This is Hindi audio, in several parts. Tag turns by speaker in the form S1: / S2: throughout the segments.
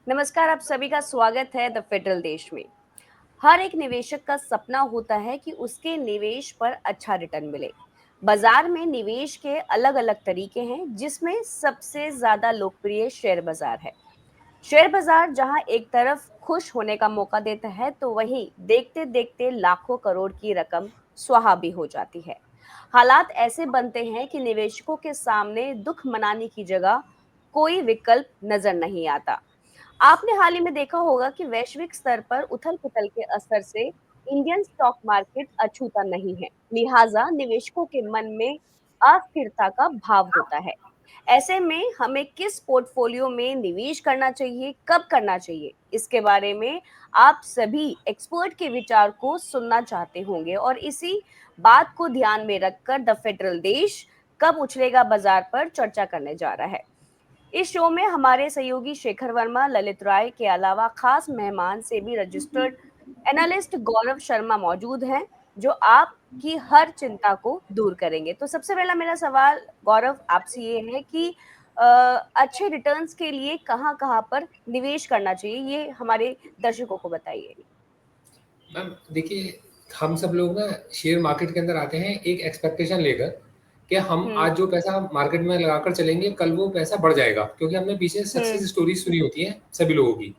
S1: नमस्कार, आप सभी का स्वागत है द फेडरल देश में। हर एक निवेशक का सपना होता है कि उसके निवेश पर अच्छा रिटर्न मिले। बाजार में निवेश के अलग-अलग तरीके हैं, जिसमें सबसे ज्यादा लोकप्रिय शेयर बाजार है। शेयर बाजार जहां एक तरफ खुश होने का मौका देता है, तो वहीं देखते-देखते लाखों करोड़ की रकम स्वाहा भी हो जाती है। हालात ऐसे बनते हैं कि निवेशकों के सामने दुख मनाने की जगह कोई विकल्प नजर नहीं आता। आपने हाल ही में देखा होगा कि वैश्विक स्तर पर उथल-पुथल के असर से इंडियन स्टॉक मार्केट अछूता नहीं है। लिहाजा निवेशकों के मन में अस्थिरता का भाव होता है। ऐसे में हमें किस पोर्टफोलियो में निवेश करना चाहिए, कब करना चाहिए, इसके बारे में आप सभी एक्सपर्ट के विचार को सुनना चाहते होंगे और इसी बात को ध्यान में रखकर द फेडरल देश कब उछलेगा बाजार पर चर्चा करने जा रहा है। इस शो में हमारे सहयोगी शेखर वर्मा, ललित राय के अलावा खास मेहमान से भी रजिस्टर्ड एनालिस्ट गौरव शर्मा मौजूद हैं, जो आपकी हर चिंता को दूर करेंगे। तो सबसे पहला मेरा सवाल गौरव आपसे ये है कि अच्छे रिटर्न्स के लिए कहाँ-कहाँ पर निवेश करना चाहिए, ये हमारे दर्शकों को बताइए।
S2: मैम देखिए, हम सब लोग ना शेयर मार्केट के अंदर आते हैं एक एक्सपेक्टेशन लेकर कि हम
S1: हुँ,
S2: आज जो पैसा मार्केट में लगाकर चलेंगे कल वो पैसा बढ़ जाएगा, क्योंकि हमने पीछे
S1: हुँ,
S2: सक्सेस स्टोरी सुनी होती है सभी लोगों की।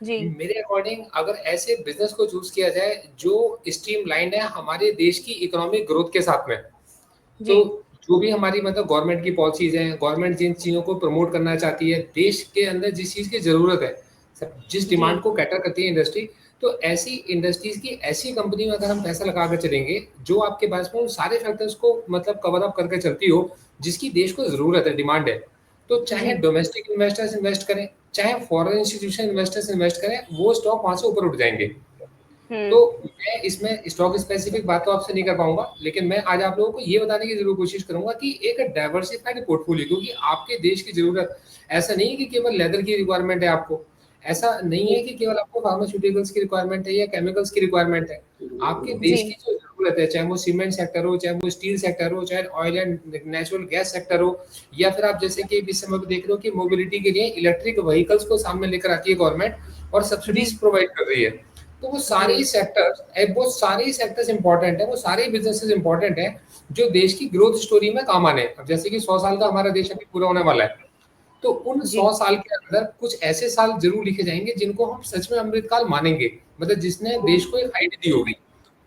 S1: जी,
S2: मेरे अकॉर्डिंग अगर ऐसे बिजनेस को चूज किया जाए जो स्ट्रीमलाइंड है हमारे देश की इकोनॉमिक ग्रोथ के साथ में,
S1: जी,
S2: तो जो भी हमारी मतलब गवर्नमेंट की पॉलिसीज हैं, गवर्नमेंट जिन चीज़ों को प्रमोट करना चाहती है, देश के अंदर जिस चीज़ की ज़रूरत है, जिस
S1: जी,
S2: डिमांड को कैटर करती है इंडस्ट्री, तो ऐसी इंडस्ट्रीज की ऐसी कंपनी में अगर हम पैसा लगा कर चलेंगे, जो आपके पास में उन सारे फैक्टर्स को मतलब कवर अप करके चलती हो, जिसकी देश को ज़रूरत है, डिमांड है। तो चाहे
S1: जी,
S2: डोमेस्टिक इन्वेस्टर्स इन्वेस्ट करें, चाहे फॉरेन इंस्टीट्यूशन इन्वेस्टर्स इन्वेस्ट करें, वो स्टॉक वहाँ से ऊपर उठ जाएँगे। तो
S1: हुँ,
S2: मैं इसमें स्टॉक स्पेसिफिक बात तो आपसे नहीं कर पाऊँगा, लेकिन मैं आज आप लोगों को ये बताने की ज़रूर कोशिश करूँगा कि एक डाइवर्सिफाइड पोर्टफोलियो, क्योंकि आपके देश की ज़रूरत ऐसा नहीं है कि केवल लेदर की रिक्वायरमेंट है आपको, ऐसा नहीं
S1: जी,
S2: है कि केवल आपको फार्मास्यूटिकल्स की रिक्वायरमेंट है या केमिकल्स की रिक्वायरमेंट है। आपके देश की
S1: जी,
S2: जो ज़रूरत है, चाहे वो सीमेंट सेक्टर हो, चाहे वो स्टील सेक्टर हो, चाहे oil and natural gas sector हो, या फिर आप जैसे कि इस समय पे देख रहे हो कि मोबिलिटी के लिए इलेक्ट्रिक व्हीकल्स को सामने लेकर आती है गवर्नमेंट और
S1: जी,
S2: सब्सिडीज़ प्रोवाइड कर रही है। तो वो सारे ही
S1: जी,
S2: सेक्टर्स वो सारे ही सेक्टर्स इंपॉर्टेंट है, वो सारे बिजनेसेस इंपॉर्टेंट है जो देश की ग्रोथ स्टोरी में काम आने हैं। अब जैसे कि 100 साल का हमारा देश अभी पूरा होने वाला है, तो उन
S1: जी,
S2: 100 साल के अंदर कुछ ऐसे साल जरूर लिखे जाएंगे जिनको हम सच में अमृतकाल मानेंगे, मतलब जिसने देश को एक हाइट दी होगी।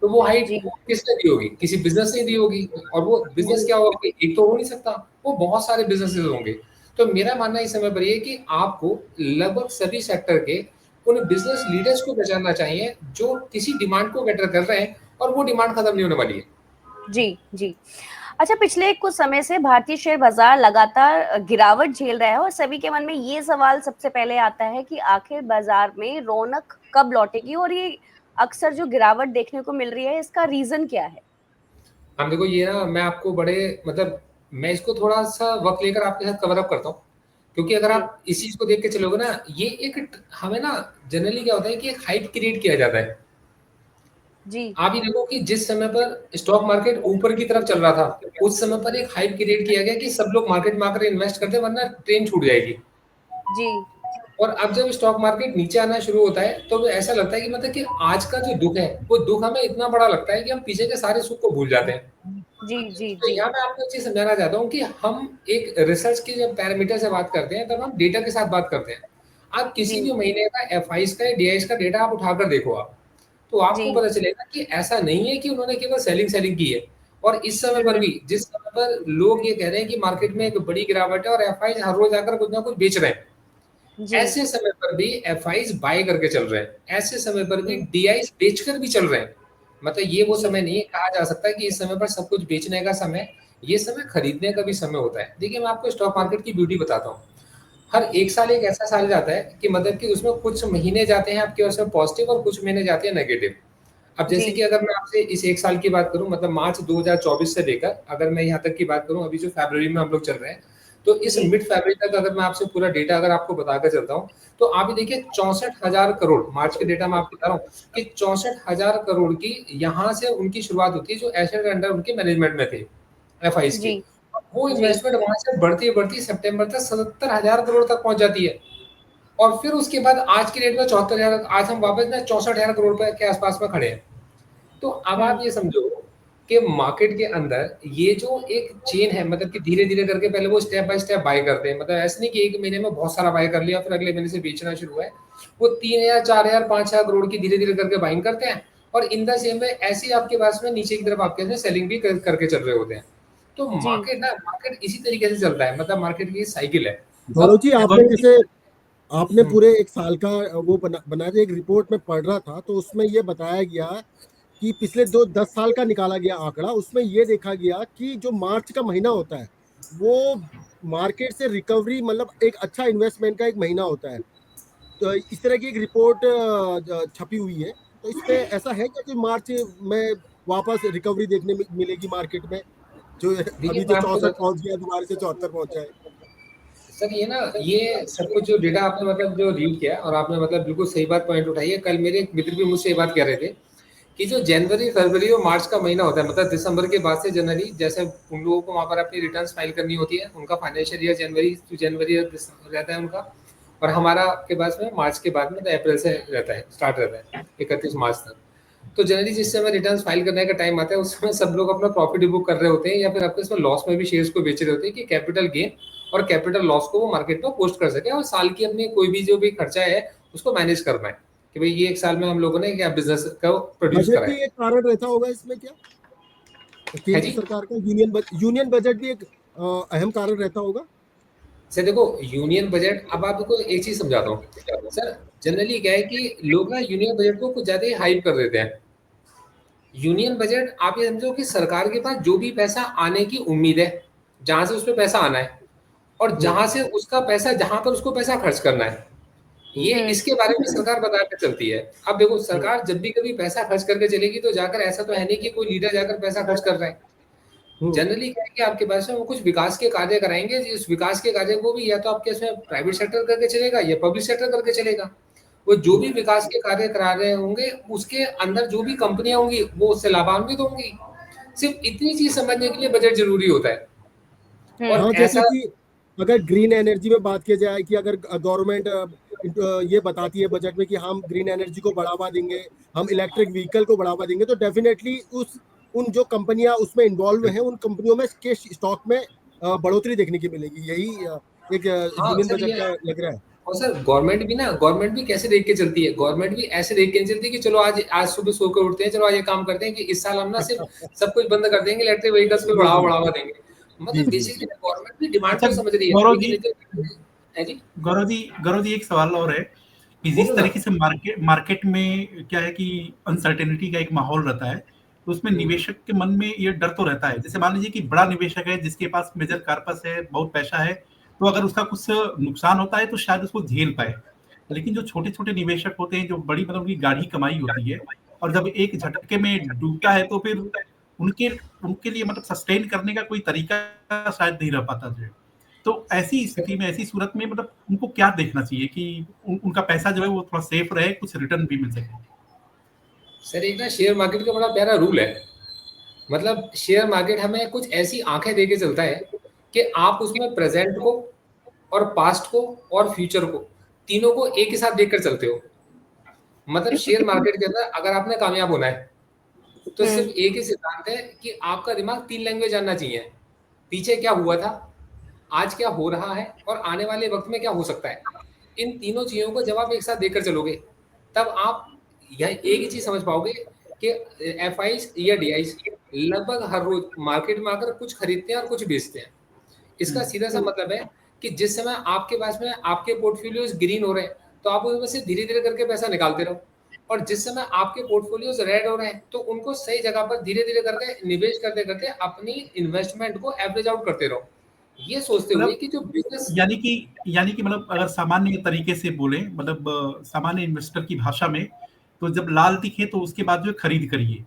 S2: तो वो हाइट
S1: जी,
S2: किसने दी होगी? किसी बिजनेस ने दी होगी। और वो बिजनेस
S1: जी,
S2: क्या होगा? एक तो हो नहीं सकता, वो बहुत सारे बिजनेसेस होंगे। तो मेरा मानना इस समय पर ये है कि आपको लगभग सभी सेक्टर के उन बिजनेस लीडर्स को पहचानना चाहिए जो किसी डिमांड को कैटर कर रहे हैं और वो डिमांड खत्म नहीं होने वाली है।
S1: जी, जी। अच्छा, पिछले कुछ समय से भारतीय शेयर बाजार लगातार गिरावट झेल रहा है और सभी के मन में ये सवाल सबसे पहले आता है कि आखिर बाजार में रौनक कब लौटेगी और ये अक्सर जो गिरावट देखने को मिल रही है, इसका रीज़न क्या है?
S2: हम देखो ये ना मैं आपको बड़े मतलब मैं इसको थोड़ा-सा वक़्त लेकर आपके साथ कवर अप करता हूँ। क्योंकि अगर
S1: जी,
S2: आप इस चीज़ को देख के चलोगे ना, ये एक हमें ना जनरली क्या होता है कि एक हाइप क्रिएट किया जाता है।
S1: जी,
S2: आप ये देखो कि जिस समय पर स्टॉक मार्केट ऊपर की तरफ चल रहा था, उस समय पर एक हाइप क्रिएट किया गया कि सब लोग मार्केट में आकर इन्वेस्ट करते हैं वरना ट्रेन छूट जाएगी।
S1: जी,
S2: और अब जब स्टॉक मार्केट नीचे आना शुरू होता है, तो ऐसा लगता है कि मतलब कि आज का जो दुःख है, वो दुःख हमें इतना बड़ा लगता है कि हम पीछे के सारे सुख को भूल जाते हैं।
S1: जी, जी,
S2: तो
S1: जी,
S2: यहाँ मैं आपको एक चीज़ समझाना चाहता हूँ कि हम एक रिसर्च की जब पैरामीटर से बात करते हैं, तब हम डेटा के साथ बात करते हैं। आप किसी भी
S1: जी,
S2: महीने का एफआईज़ का या डीआईज़ का डेटा आप उठाकर देखो आप, तो आपको
S1: जी,
S2: पता चलेगा कि ऐसा नहीं है कि उन्होंने केवल सेलिंग की है। और इस समय पर
S1: हुँ,
S2: भी जिस समय पर लोग ये कह रहे हैं कि मार्केट में एक बड़ी गिरावट है और एफआईज़ हर रोज़ आकर कुछ ना कुछ बेच रहे हैं,
S1: जी,
S2: ऐसे समय पर भी एफआईज़ बाय करके चल रहे हैं। ऐसे समय पर भी
S1: हुँ,
S2: डीआईज़ बेचकर भी चल रहे हैं। मतलब ये वो
S1: जी,
S2: समय नहीं है, कहा जा सकता है कि इस समय पर सब कुछ बेचने का समय है, ये समय खरीदने का भी समय होता है। देखिए, मैं आपको स्टॉक
S1: हुँ,
S2: मार्केट की ब्यूटी बताता हूँ। हर 1 साल एक ऐसा साल जाता है कि मतलब कि उसमें कुछ महीने जाते हैं आपके उसमें पॉज़िटिव और कुछ महीने जाते हैं नेगेटिव। अब
S1: जी,
S2: जैसे कि अगर मैं आपसे इस 1 साल की बात करूँ, मतलब मार्च 2024 से लेकर अगर मैं यहाँ तक की बात करूँ, अभी जो फ़रवरी में हम लोग चल रहे हैं, तो इस
S1: जी,
S2: मिड फ़रवरी तक अगर मैं आपसे पूरा डेटा अगर आपको बताकर चलता हूँ, तो आप ये देखिए 64,000 करोड़ मार्च के डेटा मैं आपको बता रहा हूँ कि 64,000 करोड़ की यहाँ से उनकी शुरुआत होती है जो एसेट अंडर उनके मैनेजमेंट में थे, एफआईज़
S1: जी,
S2: के। वो
S1: जी,
S2: इन्वेस्टमेंट वहाँ से बढ़ती-बढ़ती सितंबर तक 77,000 करोड़ तक पहुँच जाती है। और फिर उसके बाद आज की डेट में 74,000, आज हम वापस ना 64,000 करोड़ रुपए के आसपास में खड़े हैं। तो अब आप ये समझो कि मार्केट के अंदर ये जो एक चेन है, मतलब कि धीरे धीरे करके पहले वो स्टेप बाय स्टेप बाय करते हैं, मतलब ऐसे नहीं कि एक महीने में बहुत सारा बाय कर लिया फिर अगले महीने से बेचना शुरू है। वो 3,000, 4,000, 5,000 करोड़ की धीरे धीरे करके बाइंग करते हैं, और इन द सेम में ऐसे ही आपके पास में नीचे की तरफ आपके सेलिंग भी करके चल रहे होते हैं। तो
S1: जी।
S2: मार्केट इसी तरीके से चलता है, मतलब मार्केट की साइकिल है।
S3: गौरव
S2: अब
S3: जी, आपने
S2: गौरव जी,
S3: जैसे आपने
S2: हम्म,
S3: पूरे एक साल का वो बनाया था, एक रिपोर्ट में पढ़ रहा था, तो उसमें ये बताया गया कि पिछले 10 साल का निकाला गया आंकड़ा, उसमें ये देखा गया कि जो मार्च का महीना होता है वो मार्केट से रिकवरी, मतलब एक अच्छा इन्वेस्टमेंट का एक महीना होता है। तो इस तरह की एक रिपोर्ट छपी हुई है, तो इस पे ऐसा है क्या कि मार्च में वापस रिकवरी देखने मिलेगी मार्केट में, जो
S2: देखिए
S3: अभी जो
S2: मैं आपको
S3: 64 पहुंच गया दोबारा से 74 पहुंचा है?
S2: सर ये ना, ये सब कुछ जो डेटा आपने मतलब जो रीड किया, और आपने मतलब बिल्कुल सही बात पॉइंट उठाई है। कल मेरे एक मित्र भी मुझसे ये बात कह रहे थे कि जो जनवरी फरवरी और मार्च का महीना होता है, मतलब दिसंबर के बाद से जनवरी, जैसे उन लोगों को वहाँ पर अपनी रिटर्न्स फाइल करनी होती है, उनका फाइनेंशियल ईयर जनवरी टू जनवरी रहता है उनका, और हमारा के पास में मार्च के बाद में तो अप्रैल से रहता है, स्टार्ट रहता है 31 मार्च तक। तो जनरली जिस समय रिटर्न्स फाइल करने का टाइम आता है उस समय सब लोग अपना प्रॉफिट बुक कर रहे होते हैं, या फिर आपके इसमें लॉस में भी शेयर्स को बेच रहे होते हैं कि कैपिटल गेन और कैपिटल लॉस को वो मार्केट में पोस्ट कर सके, और साल की अपनी कोई भी जो भी खर्चा है उसको मैनेज कर पाए, कि भाई ये एक साल में हम लोगों ने क्या बिजनेस को प्रोड्यूस
S3: बजट
S2: करा
S3: भी
S2: है।
S3: एक कारण रहता होगा इसमें क्या?
S2: है
S3: केंद्र
S2: जी।
S3: सरकार का यूनियन बजट भी एक अहम कारण रहता होगा?
S2: सर देखो, यूनियन बजट, अब आपको एक चीज समझाता हूँ सर। जनरली क्या है कि लोग ना यूनियन बजट को कुछ ज्यादा ही हाइप कर देते हैं। यूनियन बजट आप ये समझो कि सरकार के पास जो भी पैसा आने की उम्मीद है, जहां से उस पर पैसा आना है, और
S3: हम्म।
S2: जहां से उसका पैसा, जहां पर उसको पैसा खर्च करना है, ये
S3: हम्म।
S1: हम्म।
S2: इसके बारे में सरकार बता के चलती है। अब देखो,
S3: हम्म।
S2: सरकार जब भी कभी पैसा खर्च करके चलेगी तो जाकर, ऐसा तो है नहीं कि कोई लीडर जाकर पैसा खर्च कर रहा है।
S3: हम्म।
S2: जनरली क्या है कि आपके पास में वो कुछ विकास के कार्य कराएंगे, इस विकास के कार्य को भी या तो आपके इसमें प्राइवेट सेक्टर करके चलेगा या पब्लिक सेक्टर करके चलेगा। वो जो भी विकास के कार्य करा रहे होंगे उसके अंदर जो भी कंपनियां होंगी वो उससे लाभान्वित होंगी। सिर्फ इतनी चीज समझने के लिए बजट जरूरी होता है।
S1: हम्म।
S2: और
S3: हाँ, जैसे
S2: ऐसा,
S3: कि अगर ग्रीन एनर्जी में बात की जाए कि अगर गवर्नमेंट ये बताती है बजट में कि हम ग्रीन एनर्जी को बढ़ावा देंगे, हम इलेक्ट्रिक व्हीकल को बढ़ावा देंगे, तो डेफिनेटली उस उन जो कंपनियां उसमें इन्वॉल्व हैं उन कंपनियों में के स्टॉक में बढ़ोतरी देखने की मिलेगी। यही एक
S2: हाँ
S3: यूनियन
S2: सर
S3: बजट
S2: ये,
S3: का लग रहा है।
S2: और सर गवर्नमेंट भी कैसे देख के चलती है, गवर्नमेंट भी ऐसे देख के नहीं चलती कि चलो आज आज सुबह सो के उठते हैं, चलो आज ये काम करते हैं कि इस साल हम ना सिर्फ सब कुछ बंद कर देंगे, इलेक्ट्रिक व्हीकल्स पे
S3: जी
S2: बढ़ावा
S3: जी
S2: बढ़ावा देंगे।
S3: जी
S2: मतलब
S3: जी।
S2: बेसिकली गवर्नमेंट भी डिमांड
S4: अच्छा
S2: को समझ रही है,
S4: गौरव
S2: लेकिन
S4: जी,
S2: है जी।
S4: गौरव जी एक सवाल और है कि जिस
S2: बोलो ना।
S4: तरीके से मार्केट मार्केट में क्या है कि अनसर्टेनिटी का एक माहौल रहता है, तो उसमें
S2: हम्म,
S4: निवेशक के मन में ये डर तो रहता है। जैसे मान लीजिए कि बड़ा निवेशक है जिसके पास मेजर कार्पस है, बहुत पैसा है, तो अगर उसका कुछ नुकसान होता है तो शायद उसको झेल पाए। लेकिन जो छोटे छोटे निवेशक होते हैं, जो बड़ी मतलब उनकी गाढ़ी कमाई होती है, और जब एक झटके में डूबता है तो फिर उनके उनके लिए मतलब सस्टेन करने का कोई तरीका शायद नहीं रह पाता जो है। तो ऐसी स्थिति में, ऐसी सूरत में मतलब उनको क्या देखना चाहिए कि उनका पैसा जो है वो थोड़ा सेफ रहे, कुछ रिटर्न भी मिल सके?
S2: सर एक ना शेयर मार्केट का बड़ा प्यारा रूल है। मतलब शेयर मार्केट हमें कुछ ऐसी आंखें देके चलता है कि आप उसमें प्रेजेंट को और पास्ट को और फ्यूचर को, तीनों को एक ही साथ देखकर चलते हो। मतलब शेयर मार्केट के अंदर अगर आपने कामयाब होना है तो सिर्फ
S1: हम्म।
S2: एक ही सिद्धांत है कि आपका दिमाग 3 लैंग्वेज जानना चाहिए। पीछे क्या हुआ था, आज क्या हो रहा है, और आने वाले वक्त में क्या हो सकता है। इन तीनों चीजों को जब आप एक साथ देखकर चलोगे तब आप यह एक ही चीज समझ पाओगे कि एफ आई या डी आई लगभग हर रोज मार्केट में आकर कुछ खरीदते हैं और कुछ बेचते हैं। इसका सीधा सा मतलब है कि जिस समय आपके पास में आपके पोर्टफोलियोज ग्रीन हो रहे हैं तो आप उनमें से धीरे धीरे करके पैसा निकालते रहो, और जिस समय आपके पोर्टफोलियोज रेड हो रहे हैं तो उनको सही जगह पर धीरे धीरे करके निवेश करते करते अपनी इन्वेस्टमेंट को एवरेज आउट करते रहो, ये सोचते हुए
S4: मतलब
S2: कि जो बिजनेस।
S4: यानी कि मतलब अगर सामान्य तरीके से बोले, मतलब सामान्य इन्वेस्टर की भाषा में, तो जब लाल दिखे तो उसके बाद जो है खरीद करिए,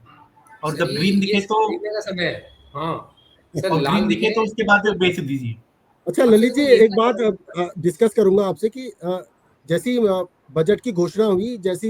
S4: और
S2: सर
S4: जब ग्रीन
S2: ये
S4: दिखे तो
S2: खरीदने का समय है। हाँ सर,
S4: और
S2: लाल
S4: ग्रीन दिखे
S2: दिखे।
S4: तो उसके बाद जो बेच दीजिए।
S3: अच्छा
S2: अब सर
S3: ललित जी,
S2: देखो ये
S3: एक बात डिस्कस करूंगा आपसे कि जैसी बजट की घोषणा हुई, जैसी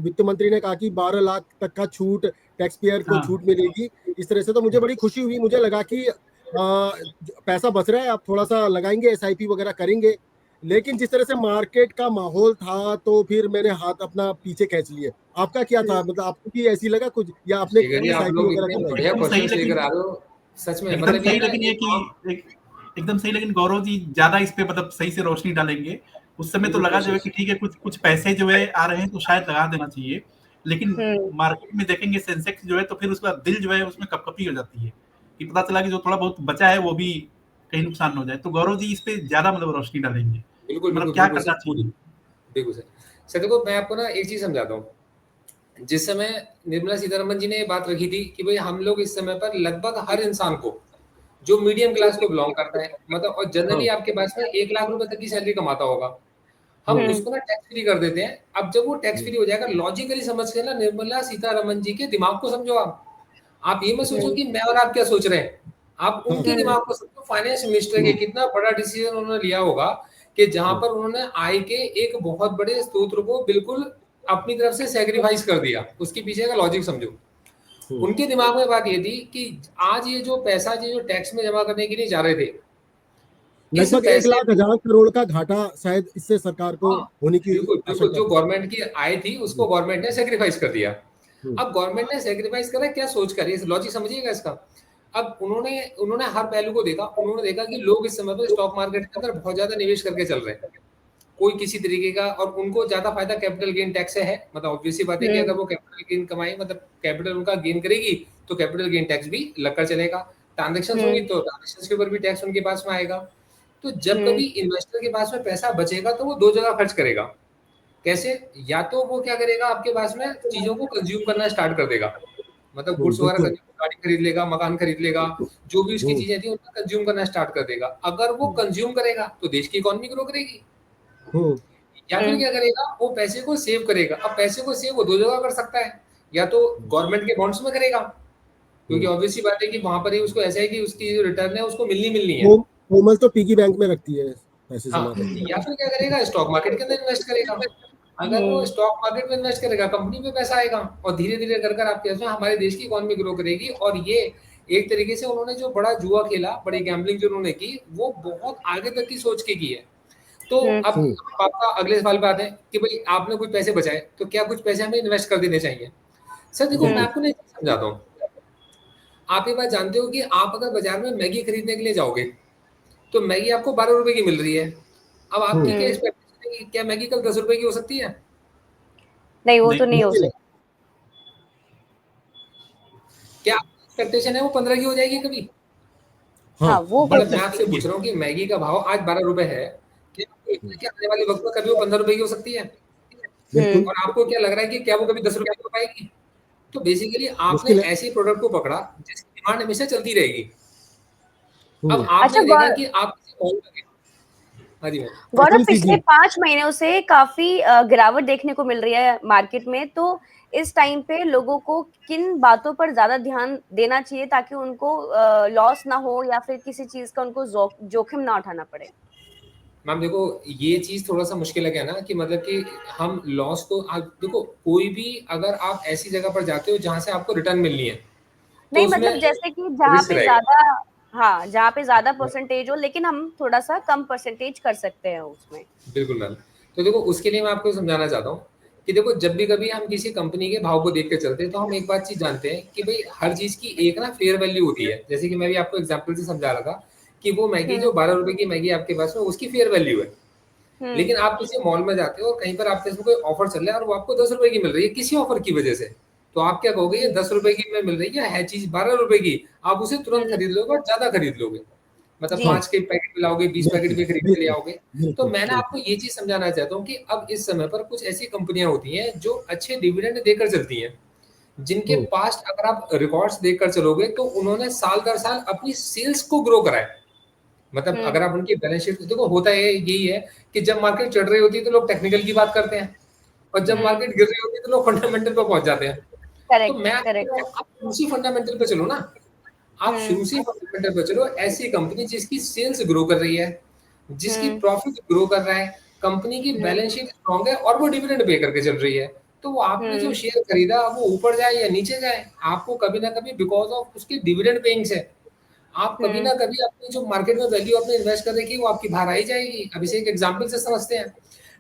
S3: वित्त मंत्री ने कहा कि 12 लाख तक का छूट, टैक्स पेयर को
S4: हाँ।
S3: छूट मिलेगी, इस तरह से तो मुझे बड़ी खुशी हुई। मुझे लगा कि पैसा बच रहा है, आप थोड़ा सा लगाएंगे, एसआईपी वगैरह करेंगे। लेकिन जिस तरह से मार्केट का माहौल था तो फिर मैंने हाथ अपना पीछे खींच लिए। आपका क्या था, मतलब आपको भी ऐसी लगा कुछ, या आपने
S2: शेखर जी,
S3: कोई
S2: आप
S3: साइकिल
S2: लोग
S3: वगैरह
S2: इतने
S3: करवाई?
S2: बढ़िया
S4: एकदम सही,
S2: क्वेश्चंस लेकर
S4: लेकिन
S2: आ रहे हो, सच में
S4: एकदम
S2: मतलब ये
S4: सही,
S2: ना
S4: लेकिन ये
S2: एक
S4: कि एकदम सही, लेकिन गौरव जी ज्यादा इस पे मतलब सही से रोशनी डालेंगे। उस समय तो
S2: बिल्कुल
S4: लगा जो है
S2: कोशिश।
S4: कि ठीक है, कुछ कुछ पैसे जो है आ रहे हैं तो शायद लगा देना चाहिए, लेकिन
S1: हम्म।
S4: मार्केट में देखेंगे सेंसेक्स जो है तो फिर उसका दिल जो है उसमें कपकपी हो जाती है कि पता चला कि जो थोड़ा बहुत बचा है वो भी कहीं नुकसान न हो जाए। तो गौरव जी इस पे ज्यादा मतलब रोशनी डालेंगे,
S2: बिल्कुल,
S4: मतलब
S2: बिल्कुल,
S4: क्या
S2: बिल्कुल सर,
S4: करना
S2: पूरी।
S4: चाहिए।
S2: बिल्कुल सर। सर देखो, मैं आपको ना एक चीज़ समझाता हूँ। जिस समय निर्मला सीतारमण जी ने ये बात रखी थी कि भई हम लोग इस समय पर लगभग हर इंसान को, जो मीडियम क्लास को बिलॉन्ग करता है, मतलब और जनरली
S3: हाँ।
S2: आपके पास में 1 लाख रुपए तक की सैलरी कमाता होगा, हम
S1: हम्म।
S2: उसको ना टैक्स फ्री कर देते हैं। अब जब वो टैक्स फ्री हो जाएगा, लॉजिकली समझ के ना निर्मला सीतारमण जी के दिमाग को समझो आप। आप ये मत सोचो
S1: हम्म।
S2: कि मैं और आप क्या सोच रहे हैं। आप
S3: हाँ।
S2: उनके
S1: हम्म।
S2: दिमाग को समझो, फाइनेंस मिनिस्टर के कितना बड़ा डिसीजन उन्होंने लिया होगा कि जहां पर उन्होंने आय के एक बहुत बड़े स्रोत को बिल्कुल अपनी तरफ से सैक्रिफाइस कर दिया। उसके पीछे का लॉजिक समझो। उनके दिमाग में बात ये थी कि आज ये जो पैसा जो टैक्स में जमा करने के लिए जा रहे थे, इस
S3: लगभग एक
S2: पैसे
S3: लाख हजार करोड़ का घाटा शायद इससे सरकार को
S2: हाँ,
S3: होने की
S2: बिल्कुल, बिल्कुल,
S3: आशंका
S2: जो
S3: थी।
S2: गवर्नमेंट की आय थी उसको गवर्नमेंट ने सैक्रिफाइस कर दिया।
S3: हम्म।
S2: अब गवर्नमेंट ने सैक्रिफाइस करा, क्या सोच कर, ये लॉजिक समझिएगा इसका। अब उन्होंने उन्होंने हर पहलू को देखा। उन्होंने देखा कि लोग इस समय पे स्टॉक मार्केट के अंदर बहुत ज़्यादा निवेश करके चल रहे हैं। कोई किसी तरीके का, और उनको ज़्यादा फायदा कैपिटल गेन टैक्स से है। मतलब ऑब्वियस सी बात है कि अगर
S1: हम्म।
S2: वो कैपिटल गेन कमाए, मतलब कैपिटल उनका गेन करेगी, तो कैपिटल गेन टैक्स भी लगकर चलेगा। ट्रांज़ैक्शंस होंगी
S1: हम्म।
S2: तो ट्रांज़ैक्शंस के ऊपर भी टैक्स उनके पास में आएगा। तो जब
S1: हम्म।
S2: कभी इन्वेस्टर के पास में पैसा बचेगा तो वो 2 जगह खर्च करेगा। कैसे? या तो वो क्या करेगा, आपके पास में चीज़ों को कंज़्यूम करना स्टार्ट कर देगा। मतलब गुड्स वगैरह
S3: बिल्कुल।
S2: खरीद, गाड़ी खरीद लेगा, मकान खरीद लेगा, जो भी उसकी
S3: हम्म।
S2: चीज़ें थी उनको कंज़्यूम करना स्टार्ट कर देगा। अगर वो कंज़्यूम करेगा तो देश की इकोनॉमी ग्रो करेगी।
S3: हम्म।
S2: या फिर
S1: हम्म।
S2: क्या करेगा, वो पैसे को सेव करेगा। अब पैसे को सेव वो 2 जगह कर सकता है, या तो गवर्नमेंट के बॉन्ड्स में करेगा, क्योंकि
S3: हम्म।
S2: ऑब्वियस सी बात है कि वहाँ पर ही उसको ऐसा है कि उसकी जो रिटर्न है उसको मिलनी मिलनी है।
S3: कोमल तो पिगी बैंक में रखती है, पैसे जमा
S2: हाँ,
S3: करके।
S2: या फिर क्या करेगा, स्टॉक मार्केट के अंदर इन्वेस्ट करेगा। अगर वो
S1: हम्म।
S2: स्टॉक मार्केट में इन्वेस्ट करेगा, कंपनी में पैसा आएगा, और धीरे-धीरे कर आपके इसमें हमारे देश की इकोनॉमी ग्रो करेगी। और ये एक तरीके से उन्होंने जो बड़ा जुआ खेला, बड़ी गैम्बलिंग जो उन्होंने की, वो बहुत आगे तक की सोच के की है। तो
S1: हम्म।
S2: अब
S3: हम्म।
S2: आपका अगले सवाल पे आते हैं कि भाई आपने कुछ पैसे बचाए, तो क्या कुछ पैसे हमें इन्वेस्ट कर देने चाहिए? सर देखो, मैं
S3: बिल्कुल।
S2: आपको ना एक चीज़ समझाता हूँ। आप ये बात जानते हो कि आप अगर बाज़ार में मैगी खरीदने के लिए जाओगे, तो मैगी आपको ₹12 की मिल रही है। अब आपकी क्या
S1: हम्म।
S2: एक्सपेक्टेशन है कि क्या मैगी कल ₹10 की हो सकती है?
S1: नहीं, वो तो
S4: नहीं,
S1: नहीं हो
S3: मुश्किल है।
S1: सकता।
S2: क्या एक्सपेक्टेशन है वो 15 की हो जाएगी कभी?
S3: हाँ।
S1: हाँ, वो हो
S4: बढ़
S2: मतलब मैं
S1: सकती
S2: आपसे
S1: है।
S2: पूछ रहा हूँ कि मैगी का भाव आज ₹12 है। क्या आपको लगता है कि आने वाले वक़्त में कभी वो ₹15 की हो सकती है?
S3: बिल्कुल।
S1: हम्म।
S2: और आपको क्या लग रहा है कि क्या वो कभी ₹10 की हो पाएगी? तो बेसिकली आपने
S3: मुश्किल है।
S2: ऐसे प्रोडक्ट को पकड़ा जिसकी डिमांड हमेशा चलती रहेगी। अब
S3: हम्म।
S2: आपने
S1: अच्छा,
S2: ये देखा कि आप किसी मॉल में गए। हाँ जी, मैम।
S1: गौरव, पिछले
S3: एफएमसीजी।
S1: 5 महीनों से काफ़ी गिरावट देखने को मिल रही है मार्केट में, तो इस टाइम पे लोगों को किन बातों पर ज़्यादा ध्यान देना चाहिए ताकि उनको लॉस ना हो या फिर किसी चीज़ का उनको जोखिम ना उठाना पड़े?
S2: मैम देखो, ये चीज़ थोड़ा-सा मुश्किल है कहना कि मतलब कि हम लॉस को, आप देखो, कोई भी अगर आप ऐसी जगह पर जाते हो जहाँ से आपको रिटर्न मिलनी है, तो
S1: नहीं,
S2: उसमें
S1: मतलब जैसे कि जहाँ
S2: रिस्क
S1: पे
S2: रहेगा।
S1: ज़्यादा, हाँ, जहाँ पे ज़्यादा परसेंटेज हो लेकिन हम थोड़ा-सा कम परसेंटेज कर सकते हैं उसमें।
S2: बिल्कुल मैम। तो देखो, उसके लिए मैं आपको समझाना चाहता हूँ कि देखो, जब भी कभी हम किसी कंपनी के भाव को देख के चलते हैं, तो हम एक बात चीज़ जानते हैं कि भई हर चीज़ की एक ना फेयर वैल्यू होती है। जैसे कि मैं भी आपको एग्ज़ाम्पल से समझा रहा था कि वो मैगी
S1: हुँ।
S2: जो ₹12 की मैगी आपके पास में, उसकी फेयर वैल्यू है।
S1: हुँ।
S2: लेकिन आप किसी मॉल में जाते हो और कहीं पर आपके इसमें कोई ऑफर चल रहा है और वो आपको ₹10 की मिल रही है किसी ऑफर की वजह से। तो आप क्या कहोगे, ये
S1: हुँ।
S2: ₹10 की में मिल रही है चीज़ ₹12 की, आप उसे तुरंत
S1: हुँ।
S2: खरीद लोगे और ज़्यादा खरीद लोगे। मतलब
S1: जी।
S2: 5 के पैकेट भी लाओगे, 20 पैकेट
S3: बिल्कुल।
S2: भी खरीद के ले
S3: बिल्कुल।
S2: आओगे। तो
S3: बिल्कुल।
S2: मैं ना
S3: बिल्कुल।
S2: आपको ये चीज़ समझाना चाहता हूँ कि अब इस समय पर कुछ ऐसी कंपनियाँ होती हैं जो अच्छे डिविडेंड देकर चलती हैं। जिनके
S3: हम्म।
S2: पास्ट अगर आप रिकॉर्ड्स देखकर चलोगे तो उन्होंने साल दर साल अपनी सेल्स को ग्रो करा है। मतलब
S1: हुँ।
S2: अगर आप उनकी बैलेंस शीट देखो, होता है यही है कि जब मार्केट चढ़ रही होती है तो लोग टेक्निकल की बात करते हैं, और जब
S1: हुँ।
S2: मार्केट गिर रही होती है तो लोग फंडामेंटल पे पहुंच जाते हैं। तो
S1: करेक्ट,
S2: मैं आपको कह रहा
S1: करेक्ट।
S2: हूँ, आप उसी फंडामेंटल पे चलो ना। आप
S1: हुँ।
S2: शुरू से फंडामेंटल पे चलो। ऐसी कंपनी जिसकी सेल्स ग्रो कर रही है, जिसकी
S1: हुँ।
S2: प्रॉफिट ग्रो कर रहा है, कंपनी की
S1: हुँ।
S2: बैलेंस शीट स्ट्रांग है और वो डिविडेंड पे करके चल रही है, तो वो आपने जो
S1: हुँ।
S2: शेयर खरीदा वो ऊपर जाए या नीचे जाए, आपको कभी ना कभी बिकॉज ऑफ उसकी डिविडेंड पेइंग्स है, आप कभी ना कभी अपनी जो मार्केट में वैल्यू अपने इन्वेस्ट कर देगी वो आपकी बाहर आई जाएगी। अब इसे एक एग्जांपल से समझते हैं।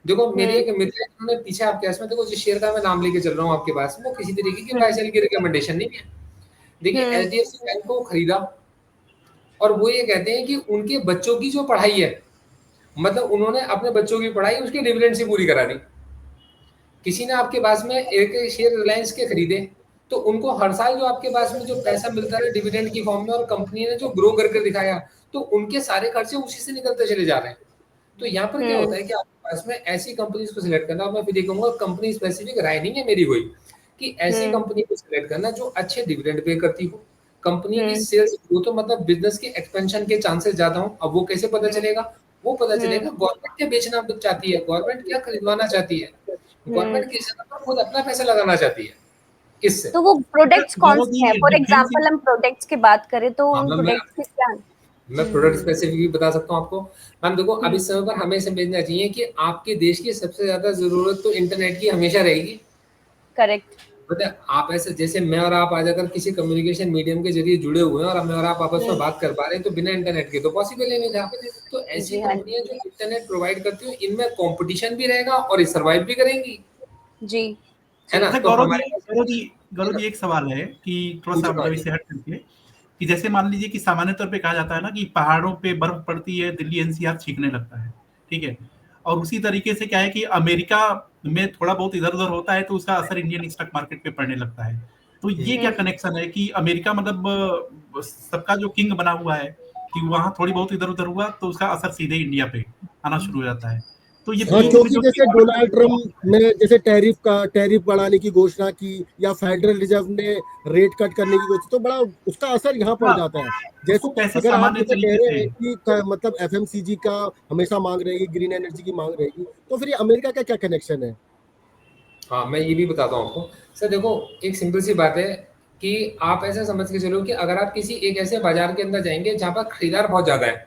S2: देखो मेरे एक मित्र हैं जिन्होंने पीछे आपके पास में, देखो जिस शेयर का मैं नाम लेके चल रहा हूँ आपके पास, वो किसी तरीके की बाय सेल की रिकमेंडेशन नहीं है। देखिए एचडीएफसी बैंक को खरीदा और वो ये कहते हैं कि उनके बच्चों की जो पढ़ाई है, मतलब उन्होंने अपने बच्चों की पढ़ाई उसके डिविडेंड से पूरी करा दी। किसी ने आपके पास में एक शेयर रिलायंस के खरीदे, तो उनको हर साल जो आपके पास में जो पैसा मिलता है डिविडेंड की फॉर्म में, और कंपनी ने जो ग्रो करके दिखाया, तो उनके सारे खर्चे उसी से निकलते चले जा रहे हैं। तो यहाँ पर क्या होता है कि आपके पास में ऐसी कंपनीज को सिलेक्ट करना, मैं फिर ये कहूंगा कंपनी स्पेसिफिक राय नहीं है मेरी कोई, कि ऐसी कंपनी को सिलेक्ट करना जो अच्छे डिविडेंड पे करती हो, कंपनी की सेल्स ग्रोथ, तो मतलब बिजनेस के एक्सपेंशन के चांसेस ज्यादा हो। अब वो कैसे पता चलेगा? वो पता चलेगा गवर्नमेंट क्या बेचना चाहती है, गवर्नमेंट क्या खरीदवाना चाहती है, गवर्नमेंट किस जगह पर खुद अपना पैसा लगाना चाहती है, किससे।
S1: तो वो प्रोडक्ट्स कौन से हैं? फॉर
S4: डिफरेंस
S1: एग्जांपल हम प्रोडक्ट्स की बात करें तो
S2: हाँ,
S1: उन प्रोडक्ट्स के क्या?
S2: मैं प्रोडक्ट स्पेसिफिक भी बता सकता हूँ आपको। मैम देखो अब इस समय पर हमें समझना चाहिए कि आपके देश की सबसे ज्यादा जरूरत तो इंटरनेट की हमेशा रहेगी।
S1: करेक्ट।
S2: पता है आप ऐसे जैसे मैं और आप आज अगर किसी कम्युनिकेशन मीडियम के जरिए जुड़े हुए हैं और मैं और आप आपस में बात कर पा रहे हैं, तो बिना इंटरनेट के तो पॉसिबल ही नहीं था। तो ऐसी
S1: जी हाँ
S2: कंपनियां जो इंटरनेट प्रोवाइड करती हैं, इनमें कंपटीशन भी रहेगा और ये सर्वाइव भी करेंगी,
S1: जी।
S2: है ना।
S4: अच्छा
S2: तो
S4: गौरव
S2: हमारे
S4: जी, गौरव जी एक सवाल है कि थोड़ा सा मतलब इससे हट करके, कि जैसे मान लीजिए कि सामान्य तौर पे कहा जाता है ना कि पहाड़ों पे बर्फ पड़ती है, दिल्ली एनसीआर छींकने लगता है, ठीक है। और उसी तरीके से क्या है कि अमेरिका में थोड़ा बहुत इधर उधर होता है तो उसका असर इंडियन स्टॉक मार्केट पे पड़ने लगता है। तो ये क्या कनेक्शन है कि अमेरिका मतलब सबका जो किंग बना हुआ है, कि वहाँ थोड़ी बहुत इधर उधर हुआ तो उसका असर सीधे इंडिया पे आना शुरू हो जाता है। तो ये
S3: हाँ,
S4: बीच में
S3: क्योंकि
S4: जो
S3: जैसे डोनाल्ड ट्रम्प ने जैसे टैरिफ बढ़ाने की घोषणा की, या फेडरल रिजर्व ने रेट कट करने की घोषणा, तो बड़ा उसका असर यहाँ पड़
S4: हाँ,
S3: जाता है।
S4: उसको
S3: जैसे
S4: कैसे
S3: अगर आप
S4: सामान्य
S3: जैसे कह
S4: तरीके
S3: रहे
S4: से।
S3: हैं कि मतलब एफएमसीजी का हमेशा मांग रहेगी, ग्रीन एनर्जी की मांग रहेगी, तो फिर ये अमेरिका का क्या कनेक्शन है?
S2: हाँ मैं ये भी बताता हूँ आपको। सर देखो एक सिंपल सी बात है कि आप ऐसा समझ के चलो कि अगर आप किसी एक ऐसे बाजार के अंदर जाएंगे जहाँ पर खरीदार बहुत ज्यादा है,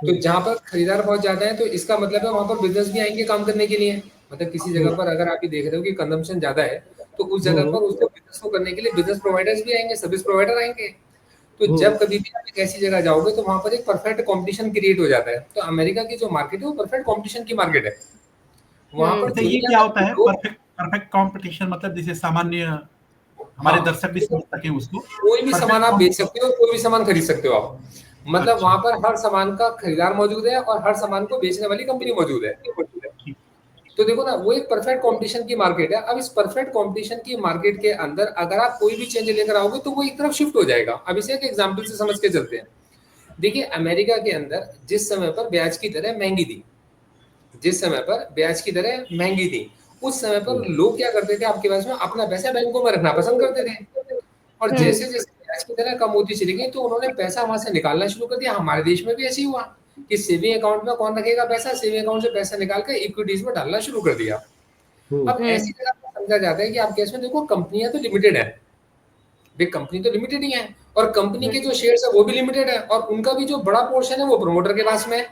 S2: तो जहाँ पर खरीदार बहुत ज्यादा है तो इसका मतलब है वहां पर बिजनेस भी आएंगे काम करने के लिए। मतलब किसी जगह पर अगर आप ये देख रहे हो कि कंजम्पशन ज्यादा है, तो उस जगह पर उसको बिजनेस को करने के लिए बिजनेस प्रोवाइडर्स भी आएंगे, सर्विस प्रोवाइडर आएंगे। तो जब कभी भी आप एक ऐसी जगह जाओगे तो वहां पर एक परफेक्ट कंपटीशन क्रिएट हो जाता है। तो अमेरिका की जो मार्केट है वो परफेक्ट कंपटीशन की मार्केट है। वहां पर
S4: अच्छा ये
S2: दुनिया
S4: क्या
S2: भर
S4: होता
S2: के
S4: है
S2: लोग,
S4: परफेक्ट परफेक्ट कंपटीशन? मतलब जैसे सामान्य हमारे
S2: हाँ
S4: दर्शक भी
S2: देखो
S4: समझ सके उसको।
S2: कोई भी सामान आप बेच
S4: परफेक्ट।
S2: सकते हो, कोई भी सामान खरीद सकते हो आप। मतलब
S4: अच्छा
S2: वहां पर हर सामान का खरीदार मौजूद है और हर सामान को बेचने वाली कंपनी मौजूद है।
S4: ठीक।
S2: तो देखो ना वो एक परफेक्ट कंपटीशन की मार्केट है। अब इस परफेक्ट कंपटीशन की मार्केट के अंदर अगर आप कोई भी चेंज लेकर आओगे तो वो एक तरफ शिफ्ट हो जाएगा। अब इसे एक एग्जांपल से समझ के चलते हैं। देखिए अमेरिका के अंदर जिस समय पर ब्याज की दरें महंगी थी, जिस समय पर ब्याज की दरें महंगी थी, उस समय पर लोग क्या करते थे, आपके पास में अपना पैसा बैंकों में रखना पसंद करते थे। और जैसे जैसे ब्याज की दरें कम होती चली गई तो उन्होंने पैसा वहां से निकालना शुरू कर दिया। हमारे देश में भी ऐसे ही हुआ कि सेविंग अकाउंट में कौन रखेगा पैसा, सेविंग अकाउंट से पैसा निकाल कर इक्विटीज में डालना शुरू कर दिया। अब ऐसी जगह पर समझा जाता है कि आपके इसमें देखो कंपनियां तो लिमिटेड है, वे कंपनी तो लिमिटेड ही है, और कंपनी के जो शेयर्स है वो भी लिमिटेड है, और उनका भी जो बड़ा पोर्शन है वो प्रमोटर के पास में है।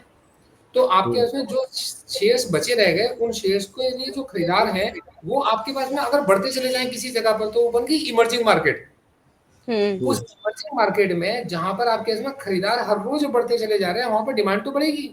S2: तो आपके उसमें जो शेयर्स बचे रह गए, उन शेयर्स के लिए जो खरीदार है वो आपके पास में अगर बढ़ते चले जाएं किसी जगह पर, तो वो बन गई इमर्जिंग मार्केट। उस इमर्जिंग मार्केट में जहां पर आपके इसमें खरीदार हर रोज बढ़ते चले जा रहे हैं, वहां पर डिमांड तो बढ़ेगी,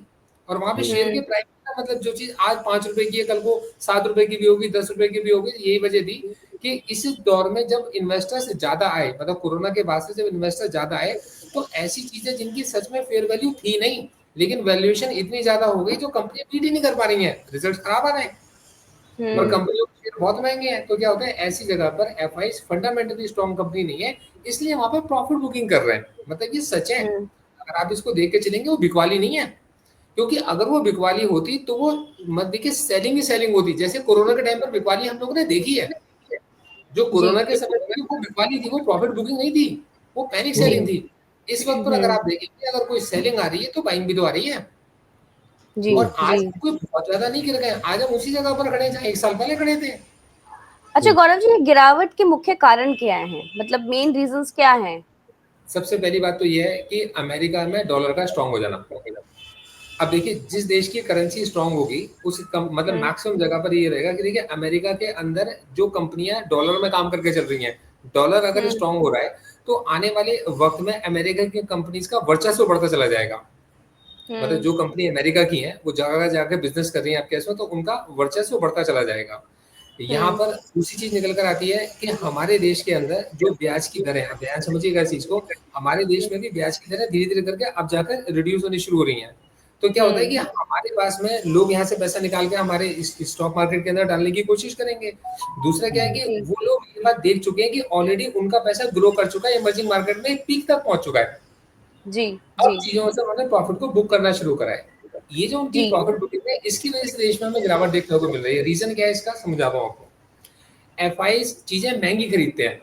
S2: और वहां पे शेयर के प्राइस का मतलब जो चीज आज 5 रुपए की है कल को 7 रुपए की भी होगी, 10 रुपए की भी होगी। यही वजह थी कि इस दौर में जब इन्वेस्टर्स ज्यादा आए, मतलब कोरोना के बाद से जब इन्वेस्टर ज्यादा आए, तो ऐसी चीजें जिनकी सच में फेयर वैल्यू थी नहीं, लेकिन वैल्यूएशन इतनी ज्यादा हो गई जो कंपनी बीट ही नहीं कर पा रही है, रिजल्ट खराब आ रहे हैं और कंपनियों के शेयर बहुत महंगे हैं। तो क्या होता है ऐसी जगह पर एफआईज फंडामेंटली स्ट्रॉन्ग कंपनी नहीं है, इसलिए वहां पर प्रॉफिट बुकिंग कर रहे हैं। मतलब ये सच है, अगर आप इसको देख के चलेंगे वो बिकवाली नहीं है। क्योंकि अगर वो बिकवाली होती तो वो मत देखिए सेलिंग ही सेलिंग होती। जैसे कोरोना के टाइम पर बिकवाली हम लोगों ने देखी है, जो कोरोना के समय में वो बिकवाली थी, वो प्रॉफिट बुकिंग नहीं थी, वो पैनिक सेलिंग थी। इस वक्त पर अगर आप देखेंगे अगर कोई सेलिंग आ रही है तो बाइंग भी तो आ रही है। और आज कोई बहुत ज्यादा नहीं गिर गए, आज हम उसी जगह पर खड़े हैं जहाँ 1 साल पहले खड़े थे।
S1: अच्छा गौरव जी, गिरावट के मुख्य कारण क्या हैं? मतलब मेन रीजंस क्या हैं?
S2: सबसे पहली बात तो यह है कि अमेरिका में डॉलर का स्ट्रांग हो जाना। अब देखिए जिस देश की करेंसी स्ट्रांग होगी उस मतलब मैक्सिमम जगह पर ये रहेगा कि देखिए अमेरिका के अंदर जो कंपनियां डॉलर में काम करके चल रही हैं, डॉलर अगर स्ट्रांग हो रहा है तो आने वाले वक्त में अमेरिका की कंपनीज का वर्चस्व बढ़ता चला जाएगा। मतलब जो कंपनी अमेरिका की है वो जगह जाकर बिजनेस कर रही है आपके इसमें, तो उनका वर्चस्व बढ़ता चला जाएगा। यहाँ पर दूसरी चीज निकल कर आती है कि हमारे देश के अंदर जो ब्याज की दरें हैं, ध्यान समझिएगा इस चीज को, हमारे देश में भी ब्याज की दरें धीरे धीरे करके अब जाकर रिड्यूस होनी शुरू हो रही हैं। तो क्या होता है कि हमारे पास में लोग यहाँ से पैसा निकाल के हमारे स्टॉक मार्केट के अंदर डालने की कोशिश करेंगे। दूसरा क्या है कि वो लोग ये बात देख चुके हैं कि ऑलरेडी उनका पैसा ग्रो कर चुका है, इमर्जिंग मार्केट में पीक तक पहुंच चुका है।
S1: जी
S2: अब
S1: जी
S2: चीजों से उन्होंने प्रॉफिट को बुक करना शुरू करा है। ये जो उनकी
S1: जी
S2: प्रॉफिट बुकिंग है, इसकी वजह से देश में हमें गिरावट देखने को मिल रही है। रीजन क्या है इसका, समझाता हूँ आपको। एफआईज चीजें महंगी खरीदते हैं,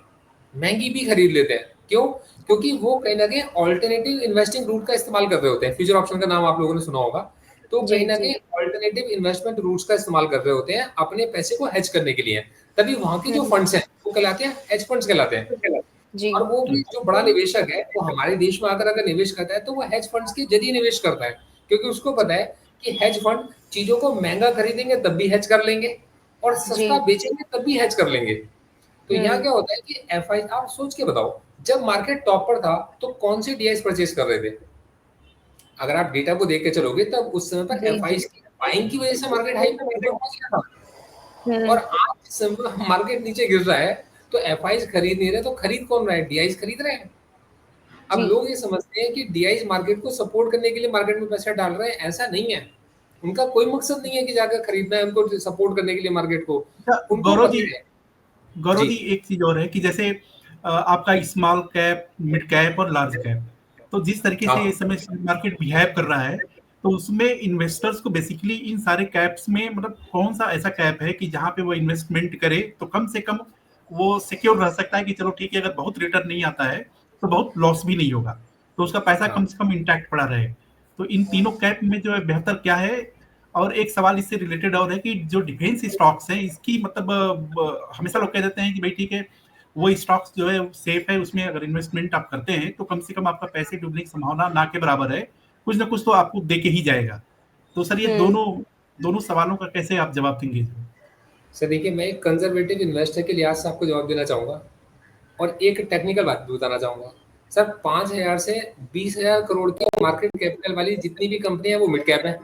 S2: महंगी भी खरीद लेते हैं। क्यों? क्योंकि वो कहीं ना कहीं ऑल्टरनेटिव इन्वेस्टिंग रूट का इस्तेमाल कर रहे होते हैं। फ्यूचर ऑप्शन का नाम आप लोगों ने सुना होगा। तो
S1: जी
S2: कहीं ना
S1: जी
S2: कहीं ऑल्टरनेटिव इन्वेस्टमेंट रूट्स का इस्तेमाल कर रहे होते हैं अपने पैसे को हेज करने के लिए। तभी वहां के जो फंड्स हैं वो कहलाते हैं हेज फंड्स कहलाते हैं।
S1: जी
S2: और वो भी जो बड़ा निवेशक है वो हमारे देश में आकर अगर निवेश करता है तो वो हेज फंड्स के जरिए निवेश करता है, क्योंकि उसको पता है कि हेज फंड चीजों को महंगा खरीदेंगे तब भी हेज कर लेंगे और
S1: जी
S2: सस्ता बेचेंगे तब भी हेज कर लेंगे। तो यहाँ क्या होता है कि एफआई, आप सोच के बताओ, जब मार्केट टॉप पर था तो कौन से डीआईस परचेज कर रहे थे? अगर आप डेटा को देख के चलोगे तब उस समय पर
S1: जी
S2: एफआई
S1: जी
S2: की बाइंग की वजह से मार्केट हाई पे पहुंच गया था। और
S1: हम्म
S2: आज जिस समय पर मार्केट नीचे गिर रहा है तो एफआई खरीद नहीं रहे, तो खरीद कौन रहा है? डीआईस खरीद रहे हैं। अब
S1: जी
S2: लोग ये समझते हैं कि डीआईस मार्केट को सपोर्ट करने के लिए मार्केट में पैसा डाल रहे हैं, ऐसा नहीं है। उनका कोई मकसद नहीं है कि जाकर खरीदना है उनको सपोर्ट करने के लिए मार्केट को। उनको
S4: गौरव जी,
S2: पता है।
S4: गौरव
S2: जी
S4: जी एक चीज और है कि जैसे आपका स्मॉल कैप, मिड कैप और लार्ज कैप, तो जिस तरीके से
S2: हाँ
S4: इस समय शेयर मार्केट बिहेव कर रहा है, तो उसमें इन्वेस्टर्स को बेसिकली इन सारे कैप्स में मतलब कौन सा ऐसा कैप है कि जहां पे वो इन्वेस्टमेंट करे तो कम से कम वो सिक्योर रह सकता है कि चलो ठीक है, अगर बहुत रिटर्न नहीं आता है तो बहुत लॉस भी नहीं होगा, तो उसका पैसा
S2: हाँ
S4: कम से कम इंटैक्ट पड़ा रहे। तो इन तीनों कैप में जो है बेहतर क्या है? और एक सवाल इससे रिलेटेड और है कि जो डिफेंस स्टॉक्स हैं इसकी मतलब हमेशा लोग कह देते हैं कि भाई ठीक है, वो स्टॉक्स जो है सेफ है, उसमें अगर इन्वेस्टमेंट आप करते हैं तो कम से कम आपका पैसे डूबने की संभावना ना के बराबर है, कुछ ना कुछ तो आपको दे के ही जाएगा। तो सर ये
S1: हम्म
S4: दोनों दोनों सवालों का कैसे आप जवाब देंगे?
S2: सर देखिए, मैं एक कंजर्वेटिव इन्वेस्टर के लिहाज से आपको जवाब देना चाहूंगा और एक टेक्निकल बात भी बताना चाहूंगा। सर 5,000 से 20,000 करोड़ की मार्केट कैपिटल वाली जितनी भी कंपनी है वो मिड कैप है।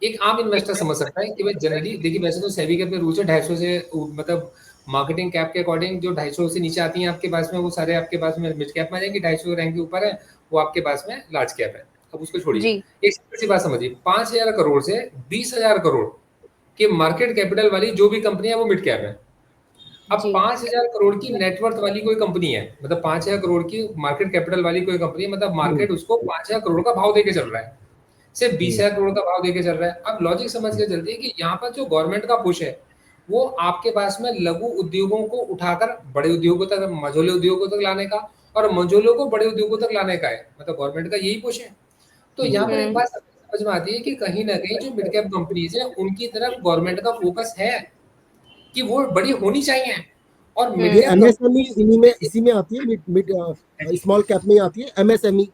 S2: एक आम इन्वेस्टर समझ सकता है कि भाई जनरली देखिए, वैसे तो सेबी के अपने रूल्स है 250 से मतलब मार्केटिंग कैप के अकॉर्डिंग जो 250 से नीचे आती हैं आपके पास में वो सारे आपके पास में मिड कैप में आ जाएंगे, 250 रैंक के ऊपर है वो आपके पास में लार्ज कैप है। अब उसको छोड़िए,
S1: जी
S2: एक सिंपल सी बात समझिए, 5,000 करोड़ से 20,000 करोड़ की मार्केट कैपिटल वाली जो भी कंपनी है वो मिड कैप है। अब
S1: जी
S2: 5,000 करोड़ की नेटवर्थ वाली कोई कंपनी है, मतलब 5,000 करोड़ की मार्केट कैपिटल वाली कोई कंपनी है, मतलब मार्केट उसको 5,000 करोड़ का भाव देके चल रहा है, सिर्फ 20,000 करोड़ का भाव देके चल रहा है। अब लॉजिक समझ के चलती है कि यहाँ पर जो गवर्नमेंट का पुश है वो आपके पास में लघु उद्योगों को उठाकर बड़े उद्योगों तक, मझोले उद्योगों तक लाने का और मझोलों को बड़े उद्योगों तक लाने का है, मतलब गवर्नमेंट का यही पुश है। तो यहाँ पर एक बात समझ में आती है कि कहीं ना कहीं जो मिड कैप कंपनीज है उनकी तरफ गवर्नमेंट का फोकस है कि वो बड़ी होनी चाहिए। और मिड
S3: ये
S2: कैप
S3: एमएसएमई इन्हीं में इसी में आती है, मिड मिड स्मॉल कैप में आती है, एमएसएमई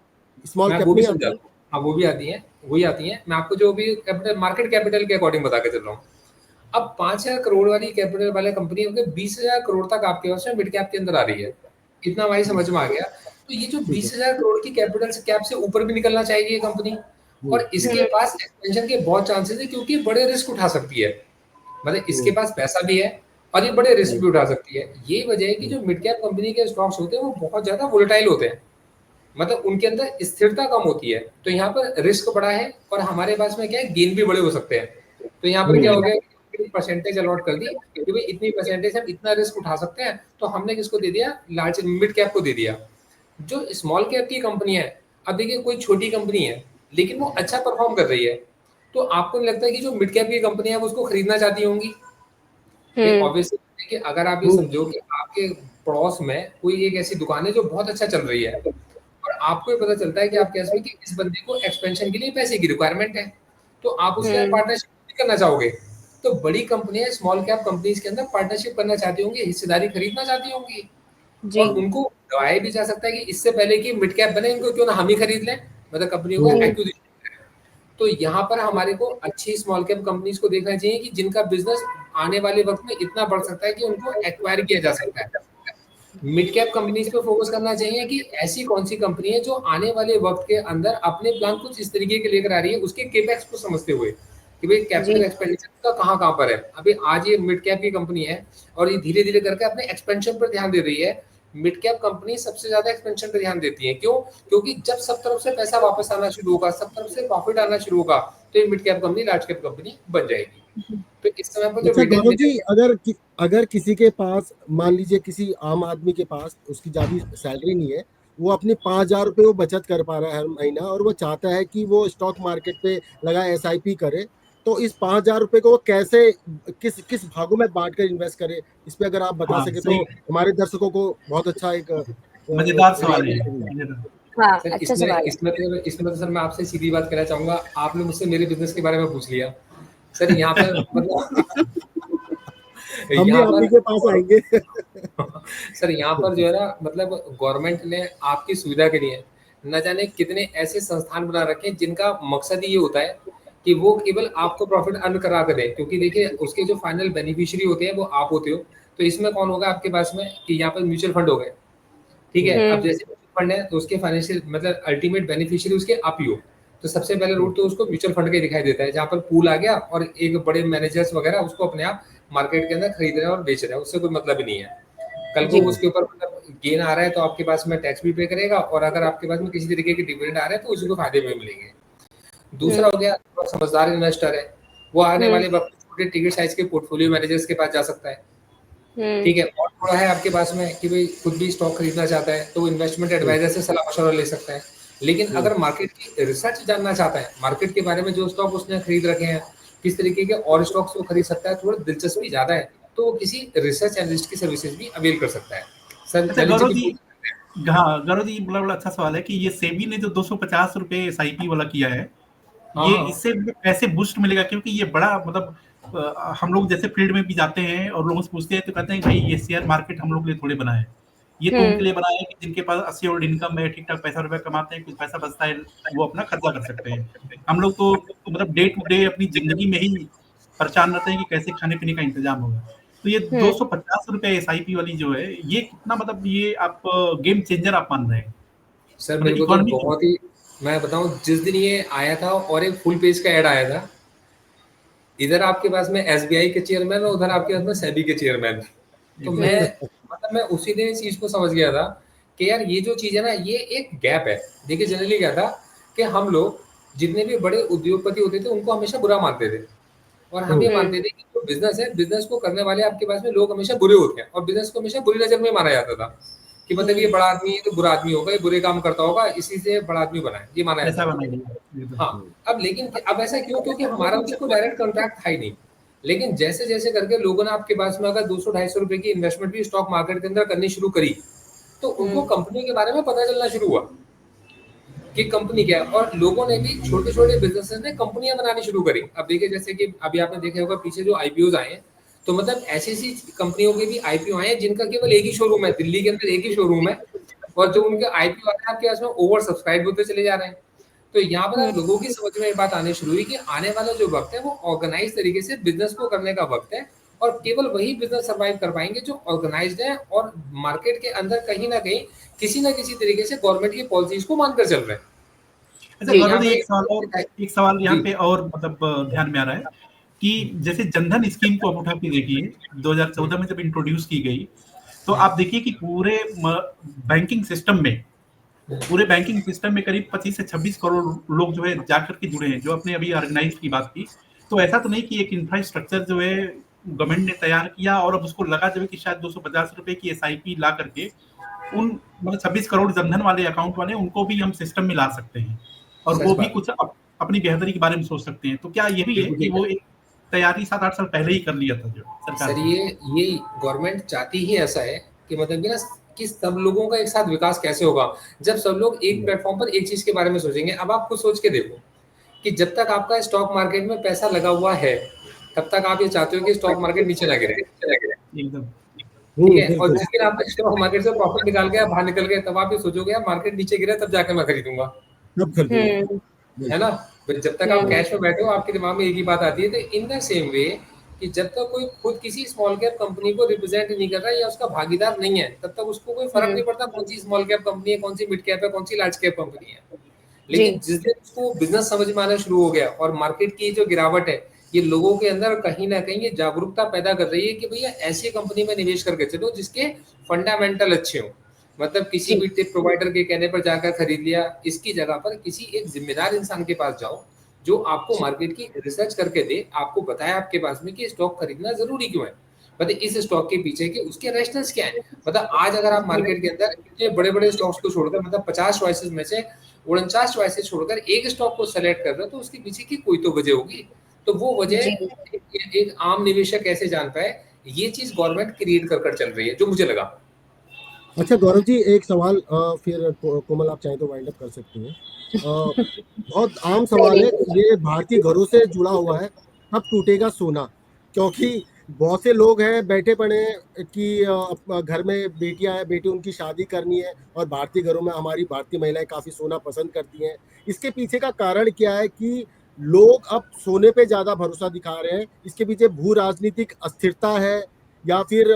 S3: स्मॉल
S2: मैं
S3: कैप
S2: वो भी
S3: में आती
S2: समझा
S3: है।
S2: दूं। हाँ वो भी आती है, वही आती है। मैं आपको जो भी कैपिटल मार्केट कैपिटल के अकॉर्डिंग बता के चल रहा हूँ। अब 5,000 करोड़ वाली कैपिटल वाले कंपनी होकर 20,000 करोड़ तक आपके पास में मिड कैप के अंदर आ रही है। इतना हमारी समझ में आ गया। तो ये जो
S3: ठीक है।
S2: 20,000 करोड़ की कैपिटल से कैप से ऊपर भी निकलना चाहिए ये कंपनी, और इसके
S1: हम्म
S2: पास एक्सपेंशन के बहुत चांसेस है क्योंकि बड़े रिस्क उठा सकती है। मतलब इसके पास पैसा भी है और ये बड़े रिस्क भी उठा सकती है। यही वजह है कि जो मिड कैप कंपनी के स्टॉक्स होते हैं वो बहुत ज्यादा वोलेटाइल होते हैं, मतलब उनके अंदर स्थिरता कम होती है। तो यहाँ पर रिस्क बड़ा है और हमारे पास में क्या है, गेन भी बड़े हो सकते हैं। तो यहाँ पर क्या हो गया, परसेंटेज अलॉट कर दी कि भाई इतनी परसेंटेज हम इतना रिस्क उठा सकते हैं, तो हमने किसको दे दिया, लार्ज मिड कैप को दे दिया। जो स्मॉल कैप की कंपनी है, अब देखिए कोई छोटी कंपनी है लेकिन वो अच्छा परफॉर्म कर रही है, तो आपको नहीं लगता है कि जो मिड कैप की कंपनी है वो उसको खरीदना चाहती होंगी? ये
S1: हम्म
S2: ऑब्वियसली देखिए, अगर आप ये समझो कि आपके पड़ोस में कोई एक ऐसी दुकान है जो बहुत अच्छा चल रही है और आपको ये पता चलता है कि आप कैसे कि इस बंदे को एक्सपेंशन के लिए पैसे की रिक्वायरमेंट है, तो आप उसके साथ पार्टनरशिप करना चाहोगे। तो बड़ी कंपनियां स्मॉल कैप कंपनीज के अंदर पार्टनरशिप करना चाहती होंगी, हिस्सेदारी खरीदना चाहती होंगी,
S1: जी
S2: और उनको दवाया भी जा सकता है कि इससे पहले कि मिड कैप बने इनको क्यों ना हम ही खरीद लें, मतलब कंपनियों का
S1: जी
S2: एक्विजिशन। तो यहाँ पर हमारे को अच्छी स्मॉल कैप कंपनीज को देखना चाहिए कि जिनका बिजनेस आने वाले वक्त में इतना बढ़ सकता है कि उनको एक्वायर किया जा सकता है। मिड कैप कंपनीज पे फोकस करना चाहिए कि ऐसी कौन सी कंपनी है जो आने वाले वक्त के अंदर अपने प्लान कुछ इस तरीके के लेकर आ रही है, उसके केपेक्स को समझते हुए कि भाई
S1: जी।
S2: कैपिटल एक्सपेंडिचर का कहाँ पर है। अभी आज ये मिड कैप की कंपनी है और ये धीरे धीरे करके अपने एक्सपेंशन पर ध्यान दे रही है। मिड कैप कंपनी सबसे ज्यादा एक्सपेंशन पर ध्यान देती है, क्यों? क्योंकि जब सब तरफ से पैसा वापस आना शुरू होगा, सब तरफ से प्रॉफिट आना शुरू होगा, तो ये mid cap company large cap company बन जाएगी। तो इस समय पर जो
S3: अच्छा
S2: वेटेज
S3: गौरव जी, अगर किसी के पास, मान लीजिए किसी आम आदमी के पास उसकी ज्यादा सैलरी नहीं है, वो अपनी 5,000 रुपये वो बचत कर पा रहा है हर महीना, और वो चाहता है कि वो स्टॉक मार्केट पे लगा SIP करे, तो इस 5,000 रुपये को वो कैसे, किस किस भागों में बांट कर इन्वेस्ट करे, इस पे अगर आप बता
S4: हाँ
S3: सके
S4: सही,
S3: तो हमारे दर्शकों को बहुत अच्छा एक
S4: मजेदार
S2: सर
S4: सवाल है
S3: जानकारी
S4: ये,
S3: मिलेगी।
S4: मजेदार।
S1: हाँ,
S2: सर
S1: अच्छा
S2: इसमें
S1: सवाल है।
S2: इसमें तो सर मैं आपसे सीधी बात कहना चाहूंगा, आपने मुझसे मेरे बिजनेस के बारे में पूछ लिया। सर यहाँ पर मतलब
S3: हम भी
S2: यहाँ
S3: आप ही
S2: पर
S3: के पास आएंगे।
S2: सर यहाँ पर जो है ना, मतलब गवर्नमेंट ने आपकी सुविधा के लिए न जाने कितने ऐसे संस्थान बना रखे हैं जिनका मकसद ही ये होता है कि वो केवल आपको प्रॉफिट अर्न करा कर दें, क्योंकि देखिए उसके जो फाइनल बेनिफिशियरी होते हैं वो आप होते हो। तो इसमें कौन होगा आपके पास में कि यहाँ पर म्यूचुअल फंड हो गए, ठीक है। अब
S1: हम्म।
S2: जैसे म्यूचुअल फंड है तो उसके फाइनेंशियल मतलब अल्टीमेट बेनिफिशियरी उसके आप ही हो। तो सबसे पहले रूट तो उसको म्यूचुअल फंड का ही दिखाई देता है, जहाँ पर पूल आ गया और एक बड़े मैनेजर्स वगैरह उसको अपने आप मार्केट के अंदर खरीद रहे हैं और बेच रहे हैं, उससे कोई मतलब ही नहीं है। कल को
S1: जी।
S2: उसके ऊपर मतलब गेन आ रहा है तो आपके पास में टैक्स भी पे करेगा, और अगर आपके पास में किसी तरीके के डिविडेंड आ रहे हैं तो उसी को फायदे में मिलेंगे। दूसरा
S1: हम्म।
S2: हो गया जो समझदार इन्वेस्टर है, वो आने
S1: हम्म।
S2: वाले वक्त छोटे टिकट साइज के पोर्टफोलियो मैनेजर्स के पास जा सकता है,
S1: हम्म।
S2: ठीक है। और थोड़ा है आपके पास में कि भाई खुद भी स्टॉक खरीदना चाहता है तो वो इन्वेस्टमेंट एडवाइजर से सलाह मशवरा ले सकता है। लेकिन अगर मार्केट की रिसर्च जानना चाहता है, मार्केट के बारे में जो स्टॉक उसने खरीद रखे हैं किस तरीके के और स्टॉक्स वो खरीद सकता है, थोड़ा दिलचस्पी ज्यादा है, तो वो किसी रिसर्च एनालिस्ट की सर्विसेज भी अवेल कर सकता है। सर
S4: अच्छा
S2: ललित जी
S4: गौरव
S2: भी
S4: जी,
S2: पूछ सकते हैं।
S4: हाँ गौरव जी, बड़ा अच्छा सवाल है कि ये सेबी ने जो 250 रुपए SIP वाला किया है,
S2: हाँ
S4: ये
S2: हाँ
S4: इससे कैसे बूस्ट मिलेगा? क्योंकि ये बड़ा मतलब हम लोग जैसे फील्ड में भी जाते हैं और लोगों से पूछते हैं तो कहते हैं भाई ये शेयर मार्केट हम लोग के लिए थोड़े बना है, ये तो उनके
S1: हम्म।
S4: लिए बना है कि जिनके पास 80 और इनकम है, ठीक ठाक पैसा रुपया कमाते हैं, कुछ पैसा बचता है, वो अपना खर्चा कर सकते हैं। हम लोग तो मतलब डे टू डे अपनी जिंदगी में ही परेशान रहते हैं कि कैसे खाने पीने का इंतजाम होगा। तो ये
S1: हम्म।
S4: 250 रुपए SIP वाली जो है, ये कितना मतलब ये आप गेम चेंजर आप मान रहे हैं,
S2: सर
S4: मतलब
S2: मेरे को तो
S4: इकोनॉमी के
S2: बहुत ही, मैं बताऊं जिस दिन ये आया था और एक फुल पेज का ऐड आया था, इधर आपके पास में SBI के चेयरमैन और उधर आपके पास में सेबी के चेयरमैन, तो मैं
S1: हम्म।
S2: मतलब मैं उसी दिन इस चीज को समझ गया था कि यार ये जो चीज है ना ये एक गैप है। देखिए जनरली क्या था कि हम लोग जितने भी बड़े उद्योगपति होते थे उनको हमेशा बुरा मानते थे, और हम ये
S1: हम्म।
S2: मानते थे कि जो बिजनेस है, बिजनेस को करने वाले आपके पास में लोग हमेशा बुरे होते हैं, और बिजनेस को हमेशा बुरी नजर में माना जाता था कि मतलब ये बड़ा आदमी है तो बुरा आदमी होगा, ये बुरे काम करता होगा, इसी से बड़ा आदमी बना है, ये माना जाता
S4: ऐसा
S2: था।
S4: बना दिया।
S2: हाँ, अब लेकिन अब ऐसा क्यों? क्योंकि हमारा उनसे कोई डायरेक्ट कॉन्ट्रैक्ट था ही नहीं। लेकिन जैसे जैसे करके लोगों ने आपके पास में अगर 200-250 रुपए की इन्वेस्टमेंट भी स्टॉक मार्केट के अंदर करनी शुरू करी, तो उनको
S1: हम्म।
S2: कंपनी के बारे में पता चलना शुरू हुआ कि कंपनी क्या है, और लोगों ने भी छोटे छोटे बिजनेसेस ने कंपनियां बनानी शुरू करी। अब देखिए जैसे कि अभी आपने देखा होगा पीछे जो IPOs आए हैं, तो मतलब ऐसी ऐसी कंपनियों के भी IPO आए हैं जिनका केवल एक ही शोरूम है, दिल्ली के अंदर एक ही शोरूम है, और जो उनके IPO आए हैं आपके पास में ओवर सब्सक्राइब होते चले जा रहे हैं। तो यहाँ पर
S1: हम्म।
S2: लोगों की समझ में ये बात आनी शुरू हुई कि आने वाला जो वक्त है वो ऑर्गेनाइज तरीके से बिजनेस को करने का वक्त है, और केवल वही बिजनेस सर्वाइव कर पाएंगे जो ऑर्गेनाइज्ड है और मार्केट के अंदर कहीं ना कहीं किसी ना किसी तरीके से गवर्नमेंट की पॉलिसीज को मानकर चल रहे हैं।
S4: अच्छा
S2: तो
S1: जी।
S4: गौरव
S2: यहाँ
S4: जी,
S2: पे
S4: एक सवाल यहाँ
S2: जी
S4: पे और मतलब ध्यान में आ रहा है कि जैसे जनधन स्कीम को आप उठा के देखिए, 2014 में जब इंट्रोड्यूस की गई, तो आप देखिए कि बैंकिंग सिस्टम में पूरे बैंकिंग सिस्टम में करीब 25 से 26 करोड़ लोग जो है जाकर के जुड़े हैं, जो अपने अभी ऑर्गेनाइज की बात की। तो ऐसा तो नहीं कि एक इंफ्रास्ट्रक्चर जो है गवर्नमेंट ने तैयार किया और अब उसको लगा जो है कि शायद 250 रुपए की SIP ला करके उन मतलब 26 करोड़ जनधन वाले अकाउंट वाले उनको भी हम सिस्टम में ला सकते हैं, और
S2: सच
S4: वो भी
S2: बात
S4: कुछ अपनी बेहतरी के बारे में सोच सकते हैं। तो क्या ये भी है
S2: बिल्कुल
S4: कि
S2: ठीक
S4: वो
S2: है।
S4: एक तैयारी 7-8 साल पहले ही कर लिया था जो सरकार
S2: सर
S4: ने?
S2: ये गवर्नमेंट चाहती ही ऐसा है कि मतलब कि ना कि सब लोगों का एक साथ विकास कैसे होगा जब सब लोग एक प्लेटफॉर्म पर एक चीज के बारे में सोचेंगे। अब आप खुद सोच के देखो कि जब तक आपका स्टॉक मार्केट में पैसा लगा हुआ है तब तक आप ये चाहते हो कि स्टॉक मार्केट नीचे ना गिरे,
S4: एकदम।
S2: ठीक है। और
S3: बिल्कुल।
S2: जिस दिन आप स्टॉक मार्केट से प्रॉफिट निकाल के बाहर निकल गए तब आप ये सोचोगे यार मार्केट नीचे गिरा तब जाके मैं खरीदूंगा,
S3: सब कर दूंगा।
S1: हम्म।
S2: है
S3: बिल्कुल।
S2: ना। फिर जब तक आप
S1: हम्म।
S2: कैश में बैठे हो आपके दिमाग में एक ही बात आती है। तो इन द सेम वे कि जब तक कोई खुद किसी स्मॉल कैप कंपनी को रिप्रेजेंट नहीं कर रहा है या उसका भागीदार नहीं है, तब तक उसको कोई फर्क नहीं पड़ता कौन सी स्मॉल कैप कंपनी है, कौन सी मिड कैप है, कौन सी लार्ज कैप कंपनी है। लेकिन जिस दिन उसको बिजनेस समझ में आना शुरू हो गया और मार्केट की जो गिरावट है ये लोगों के अंदर कहीं ना कहीं ये जागरूकता पैदा कर रही है कि भैया ऐसी कंपनी में निवेश करके चलो जिसके फंडामेंटल अच्छे हो। मतलब किसी भी टिप प्रोवाइडर के कहने पर जाकर खरीद लिया, इसकी जगह पर किसी एक जिम्मेदार इंसान के पास जाओ जो आपको मार्केट की रिसर्च करके दे, आपको बताया आपके पास में कि स्टॉक खरीदना जरूरी क्यों है, मतलब इस स्टॉक के पीछे के उसके रेशनल्स क्या है। मतलब आज अगर आप मार्केट के अंदर इतने बड़े बड़े स्टॉक्स को छोड़कर, मतलब 50 चॉइसेस में से 49 चॉइसेस छोड़कर एक स्टॉक को सेलेक्ट कर रहे हो तो उसके पीछे की कोई तो वजह होगी। तो वो वजह एक आम निवेशक कैसे जान पाए, ये चीज गवर्नमेंट क्रिएट कर चल रही है, जो मुझे लगा।
S3: अच्छा गौरव जी, एक सवाल फिर कोमल आप चाहें तो वाइंड अप कर सकती हैं। बहुत आम सवाल है, ये भारतीय घरों से जुड़ा हुआ है, कब टूटेगा सोना? क्योंकि बहुत से लोग हैं बैठे पड़े हैं कि घर में बेटियां हैं, बेटी उनकी शादी करनी है और भारतीय घरों में हमारी भारतीय महिलाएं काफी सोना पसंद करती हैं। इसके पीछे का कारण क्या है कि लोग अब सोने पे ज्यादा भरोसा दिखा रहे हैं? इसके पीछे भू राजनीतिक अस्थिरता है या फिर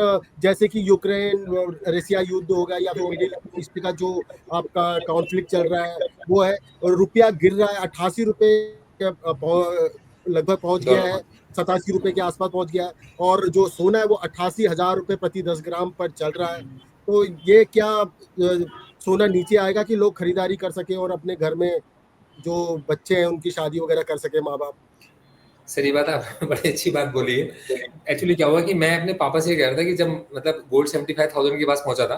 S3: जैसे कि यूक्रेन रसिया युद्ध हो गया या फिर मिडिल ईस्ट का जो आपका कॉन्फ्लिक्ट चल रहा है वो है, और रुपया गिर रहा है 88 रुपए लगभग पहुंच गया है, 87 रुपए के आसपास पहुंच गया है, और जो सोना है वो 88,000 रुपए प्रति 10 ग्राम पर चल रहा है। तो ये क्या सोना नीचे आएगा कि लोग खरीदारी कर सके और अपने घर में जो बच्चे हैं उनकी शादी वगैरह कर सके माँ बाप?
S2: सही बात है, आपने बड़ी अच्छी बात बोली है। एक्चुअली क्या हुआ कि मैं अपने पापा से कह रहा था कि जब मतलब गोल्ड 75,000 के पास पहुंचा था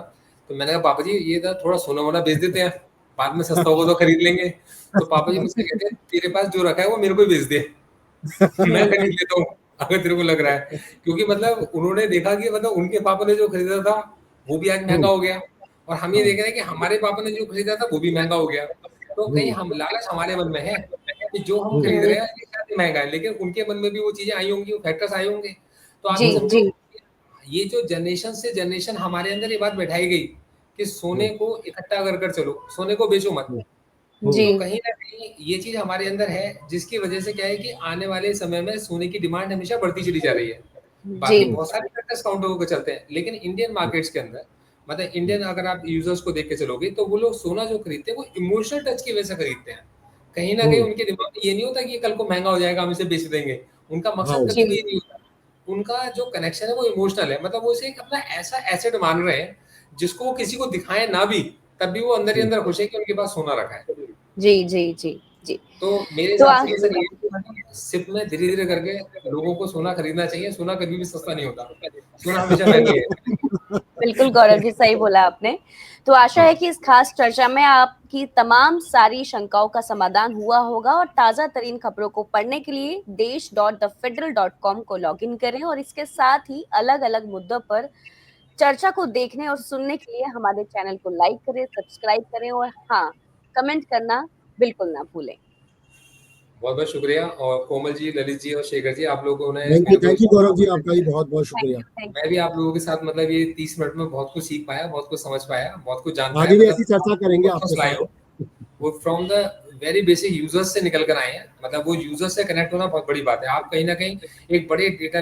S2: तो मैंने कहा पापा जी ये था थोड़ा सोना वोना बेच देते हैं, बाद में सस्ता होगा तो खरीद लेंगे। तो पापा जी मुझसे कहते हैं तेरे पास जो रखा है वो मेरे को बेच दे, मैं खरीद लेता हूँ अगर तेरे को लग रहा है। क्योंकि मतलब उन्होंने देखा कि मतलब उनके पापा ने जो खरीदा था वो भी आज महंगा हो गया और हम ये देख रहे हैं कि हमारे पापा ने जो खरीदा था वो भी महंगा हो गया। तो कहीं हम लालच हमारे मन में है कि जो हम खरीद रहे हैं ये शायद महंगा है, लेकिन उनके मन में भी वो चीजें आई होंगी, वो फैक्टर्स आए होंगे। तो आप समझो ये जो जनरेशन से जनरेशन हमारे अंदर ये बात बैठाई गई कि सोने को इकट्ठा कर चलो, सोने को बेचो मत। तो कहीं ना कहीं ये चीज हमारे अंदर है जिसकी वजह से क्या है कि आने वाले समय में सोने की डिमांड हमेशा बढ़ती चली जा रही है। बाकी बहुत सारे फैक्टर्स काउंट होकर चलते हैं, लेकिन इंडियन मार्केट्स के अंदर मतलब इंडियन अगर आप यूजर्स को देख के चलोगे तो वो लोग सोना जो खरीदते हैं वो इमोशनल टच की वजह से खरीदते हैं। कहीं ना कहीं उनके दिमाग में ये नहीं होता कि ये कल को महंगा हो जाएगा हम इसे बेच देंगे, उनका मकसद कभी ये नहीं होता। उनका जो कनेक्शन है वो इमोशनल है, मतलब वो इसे एक अपना ऐसा एसेट मान रहे हैं जिसको वो किसी को दिखाए ना भी तब भी वो अंदर ही अंदर खुश है कि उनके पास सोना रखा है।
S1: जी।
S2: तो मेरे हिसाब से सर ये सिप में धीरे-धीरे करके लोगों को सोना खरीदना चाहिए। सोना कभी भी सस्ता नहीं होता, सोना हमेशा महंगा है।
S1: बिल्कुल गौरव जी, सही बोला आपने। तो आशा है कि इस खास चर्चा में आपकी तमाम सारी शंकाओं का समाधान हुआ होगा और ताजा तरीन खबरों को पढ़ने के लिए desh.thefederal.com को लॉगिन करें और इसके साथ ही अलग अलग मुद्दों पर चर्चा को देखने और सुनने के लिए हमारे चैनल को लाइक करें, सब्सक्राइब करें और हाँ, कमेंट करना बिल्कुल ना भूलें।
S2: बहुत बहुत शुक्रिया। और कोमल जी, ललित जी और शेखर जी, आप लोगों ने
S3: थैंक यू गौरव जी, आपका भी बहुत बहुत शुक्रिया।
S2: मैं भी आप लोगों के साथ मतलब ये 30 मिनट में बहुत कुछ सीख पाया, बहुत कुछ समझ पाया, बहुत कुछ जान पाया।
S3: आगे भी ऐसी चर्चा करेंगे आपके साथ।
S2: वो from the very basic users से निकल कर आए हैं, मतलब वो यूजर्स से कनेक्ट होना बहुत बड़ी बात है। आप कहीं ना कहीं एक बड़े डेटा